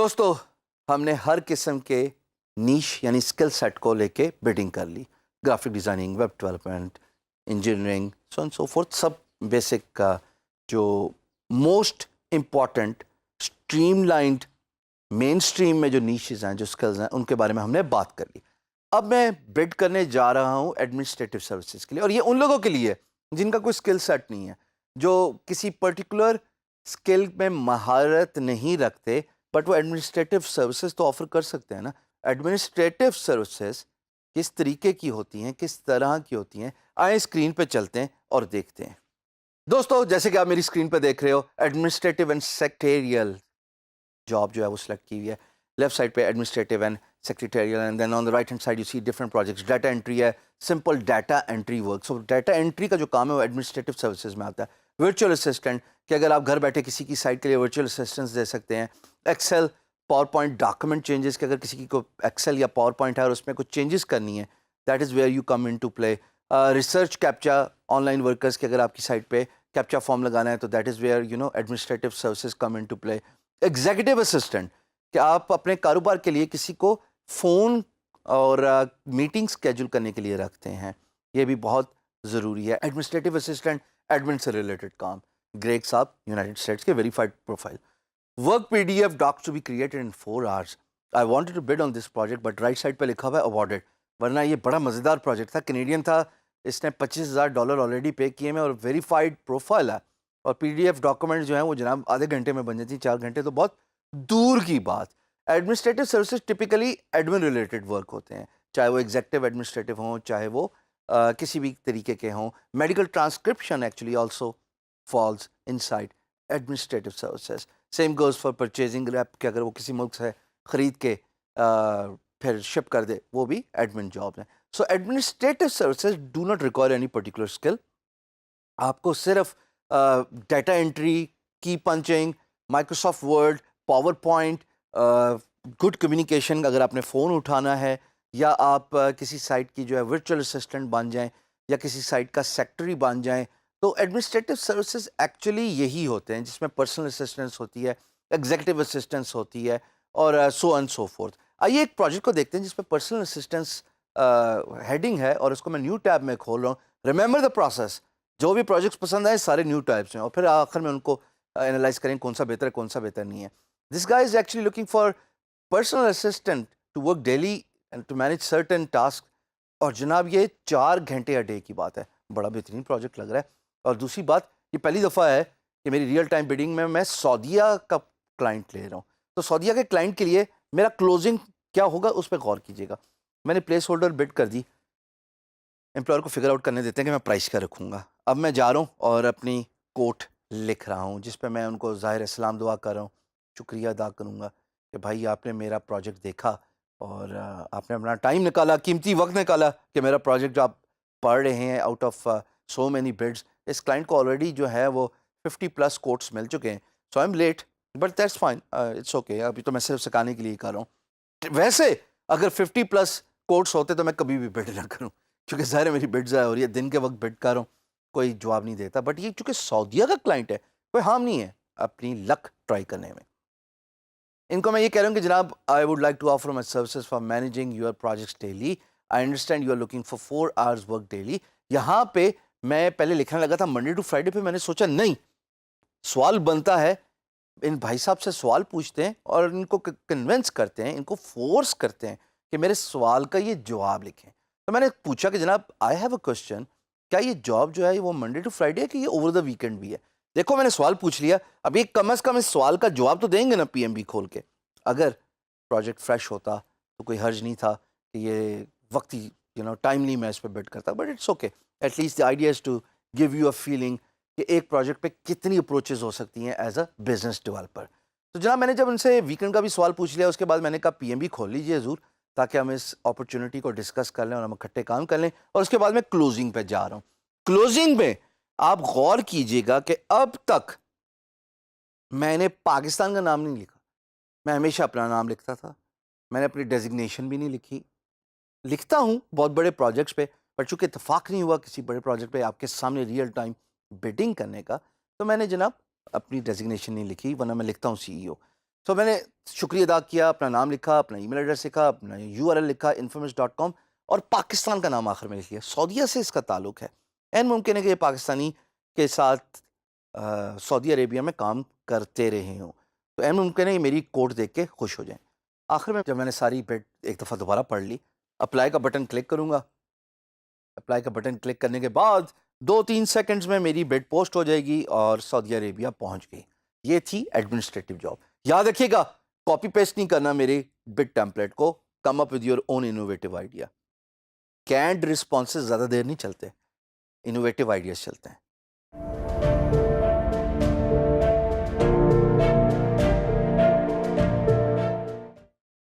دوستو ہم نے ہر قسم کے نیش یعنی اسکل سیٹ کو لے کے بڈنگ کر لی. Graphic designing, web development, engineering, so and so forth, sub basic کا جو موسٹ امپورٹنٹ اسٹریم لائنڈ مین اسٹریم میں جو نیشز ہیں، جو اسکلز ہیں، ان کے بارے میں ہم نے بات کر لی. اب میں بڈ کرنے جا رہا ہوں ایڈمنسٹریٹو سروسز کے لیے، اور یہ ان لوگوں کے لیے جن کا کوئی اسکل سیٹ نہیں ہے، جو کسی پرٹیکولر اسکل میں مہارت نہیں رکھتے، بٹ وہ ایڈمنسٹریٹو سروسز تو آفر کر سکتے ہیں نا. ایڈمنسٹریٹو سروسز کس طریقے کی ہوتی ہیں، کس طرح کی ہوتی ہیں، آئیں اسکرین پہ چلتے ہیں اور دیکھتے ہیں. دوستو جیسے کہ آپ میری اسکرین پہ دیکھ رہے ہو، ایڈمنسٹریٹو اینڈ سیکریٹریل جاب جو ہے وہ سلیکٹ کی ہوئی ہے. لیفٹ سائڈ پہ administrative and secretarial, and then on the right hand side you see different projects. Data entry ہے، simple data entry work. So data entry کا جو کام ہے وہ ایڈمنسٹریٹو سروسز میں آتا ہے. ورچوئل اسسٹنٹ کہ اگر آپ گھر بیٹھے کسی کی سائٹ کے لیے ورچوئل اسسٹنس دے سکتے ہیں. Excel, PowerPoint document changes کہ اگر کسی کی کو ایکسل یا پاور پوائنٹ ہے اور اس میں کچھ چینجز کرنی ہے، that is where you come in to play. Research captcha online workers کہ اگر آپ کی سائٹ پہ کیپچا فارم لگانا ہے تو that is where administrative services come in to play. Executive assistant کہ آپ اپنے کاروبار کے لیے کسی کو فون اور میٹنگ اسکیجول کرنے کے لیے رکھتے ہیں، یہ بھی بہت ضروری ہے. ایڈمنسٹریٹو اسسٹنٹ ایڈمن سے ریلیٹڈ کام. گریگ صاحب، یونائٹڈ اسٹیٹس کے verified profile. Work PDF docs to be created in 4 hours. I wanted to bid on this project but right side پہ لکھا ہوا ہے awarded. ورنہ یہ بڑا مزیدار پروجیکٹ تھا، کینیڈین تھا، اس نے $25,000 آلریڈی پے کیے میں، اور ویریفائڈ پروفائل ہے. اور PDF ڈاکومنٹ جو ہیں وہ جناب آدھے گھنٹے میں بن جاتی ہیں، 4 گھنٹے تو بہت دور کی بات. Administrative services typically admin related work ہوتے ہیں، چاہے وہ ایگزیکٹو ایڈمنسٹریٹو ہوں، چاہے وہ کسی بھی طریقے کے ہوں. Medical transcription actually also falls inside administrative services. Same goes for purchasing rep کہ اگر وہ کسی ملک سے خرید کے پھر شپ کر دے، وہ بھی ایڈمن جاب ہیں. So administrative services do not require any particular skill. آپ کو صرف data entry, key punching, Microsoft Word, PowerPoint, good communication اگر آپ نے فون اٹھانا ہے، یا آپ کسی سائٹ کی جو ہے ورچوئل اسسٹنٹ بن جائیں، یا کسی سائٹ کا سیکٹری بن جائیں. تو ایڈمنسٹریٹو سروسز ایکچولی یہی ہوتے ہیں جس میں پرسنل اسسٹنس ہوتی ہے، ایگزیکٹو اسسٹنس ہوتی ہے، اور سو اینڈ سو فورتھ. آئیے ایک پروجیکٹ کو دیکھتے ہیں جس میں پرسنل اسسٹنس ہیڈنگ ہے، اور اس کو میں نیو ٹیب میں کھول رہا ہوں. Remember the process. جو بھی پروجیکٹس پسند آئے سارے نیو ٹیبس ہیں، اور پھر آخر میں ان کو انالائز کریں کون سا بہتر ہے، کون سا بہتر نہیں ہے. This guy is actually looking for personal assistant to work daily and to manage certain task. اور جناب یہ 4 گھنٹے اے ڈے کی بات ہے. بڑا بہترین پروجیکٹ لگ رہا ہے. اور دوسری بات، یہ پہلی دفعہ ہے کہ میری ریئل ٹائم بڈنگ میں سعودیہ کا کلائنٹ لے رہا ہوں. تو سعودیہ کے کلائنٹ کے لیے میرا کلوزنگ کیا ہوگا اس پہ غور کیجیے گا. میں نے پلیس ہولڈر بڈ کر دی. امپلائر کو فگر آؤٹ کرنے دیتے ہیں کہ میں پرائس کیا رکھوں گا. اب میں جا رہا ہوں اور اپنی کوٹ لکھ رہا ہوں جس پہ میں ان کو ظاہر سلام دعا کر رہا ہوں، شکریہ ادا کروں گا کہ بھائی آپ نے میرا پروجیکٹ دیکھا اور آپ نے اپنا ٹائم نکالا، قیمتی وقت نکالا کہ میرا پروجیکٹ جو آپ پڑھ رہے ہیں out of so many bids. اس کلائنٹ کو آلریڈی جو ہے وہ 50+ کوٹس مل چکے ہیں. So I am late but that's fine, it's okay. ابھی تو میں صرف سکھانے کے لیے کر رہا ہوں. ویسے اگر 50+ کوٹس ہوتے تو میں کبھی بھی بڈ نہ کروں، کیونکہ ظاہر ہے میری بڈ ضائع ہو رہی ہے. دن کے وقت بڈ کر رہا ہوں، کوئی جواب نہیں دیتا. بٹ یہ چونکہ سعودیہ کا کلائنٹ ہے، کوئی ہارم نہیں ہے اپنی لک ٹرائی کرنے میں. ان کو میں یہ کہہ رہا ہوں کہ جناب I would like to offer my services for managing your projects daily. I understand you are looking for 4 hours work daily. یہاں پہ میں پہلے لکھنے لگا تھا منڈے ٹو فرائیڈے پہ. میں نے سوچا نہیں، سوال بنتا ہے، ان بھائی صاحب سے سوال پوچھتے ہیں اور ان کو کنونس کرتے ہیں، ان کو فورس کرتے ہیں کہ میرے سوال کا یہ جواب لکھیں. تو میں نے پوچھا کہ جناب آئی ہیو اے کوشچن، کیا یہ جاب جو ہے وہ منڈے ٹو فرائیڈے ہے کہ یہ اوور دا ویکینڈ بھی ہے؟ دیکھو میں نے سوال پوچھ لیا، اب یہ کم از کم اس سوال کا جواب تو دیں گے نا پی ایم بی کھول کے. اگر پروجیکٹ فریش ہوتا تو کوئی حرج نہیں تھا کہ یہ وقتی ٹائملی میں اس پہ بڈ کرتا. But it's okay, at least the idea is to give you a feeling کہ ایک پروجیکٹ پہ کتنی اپروچز ہو سکتی ہیں ایز اے بزنس ڈیولپر. تو جناب میں نے جب ان سے ویکینڈ کا بھی سوال پوچھ لیا، اس کے بعد میں نے کہا پی ایم بی کھول لیجیے حضور، تاکہ ہم اس اپرچونٹی کو ڈسکس کر لیں اور ہم اکٹھے کام کر لیں. اور اس کے بعد میں کلوزنگ پہ جا رہا ہوں. کلوزنگ میں آپ غور کیجئے گا کہ اب تک میں نے پاکستان کا نام نہیں لکھا. میں ہمیشہ اپنا نام لکھتا تھا. میں نے اپنی ڈیزگنیشن بھی نہیں لکھی. لکھتا ہوں بہت بڑے پروجیکٹس پہ، پر چونکہ اتفاق نہیں ہوا کسی بڑے پروجیکٹ پہ آپ کے سامنے ریئل ٹائم بڈنگ کرنے کا، تو میں نے جناب اپنی ڈیزگنیشن نہیں لکھی، ورنہ میں لکھتا ہوں CEO. سو میں نے شکریہ ادا کیا، اپنا نام لکھا، اپنا ای میل ایڈریس لکھا، اپنا URL لکھا infomix.com، اور پاکستان کا نام آخر میں لکھ لیا۔ سعودیہ سے اس کا تعلق ہے، این ممکن ہے کہ یہ پاکستانی کے ساتھ سعودی عربیہ میں کام کرتے رہے ہوں، تو این ممکن ہے یہ میری کوڈ دیکھ کے خوش ہو جائیں۔ آخر میں جب میں نے ساری بٹ ایک دفعہ دوبارہ پڑھ لی، اپلائی کا بٹن کلک کروں گا، اپلائی کا بٹن کلک کرنے کے بعد 2-3 سیکنڈز میں میری بٹ پوسٹ ہو جائے گی اور سعودی عربیہ پہنچ گئی۔ یہ تھی ایڈمنسٹریٹو جاب۔ یاد رکھیے گا، کاپی پیسٹ نہیں کرنا میرے بٹ ٹیمپلیٹ کو، come up with your own innovative idea. Canned responses زیادہ دیر نہیں چلتے، انوویٹو آئیڈیاز چلتے ہیں۔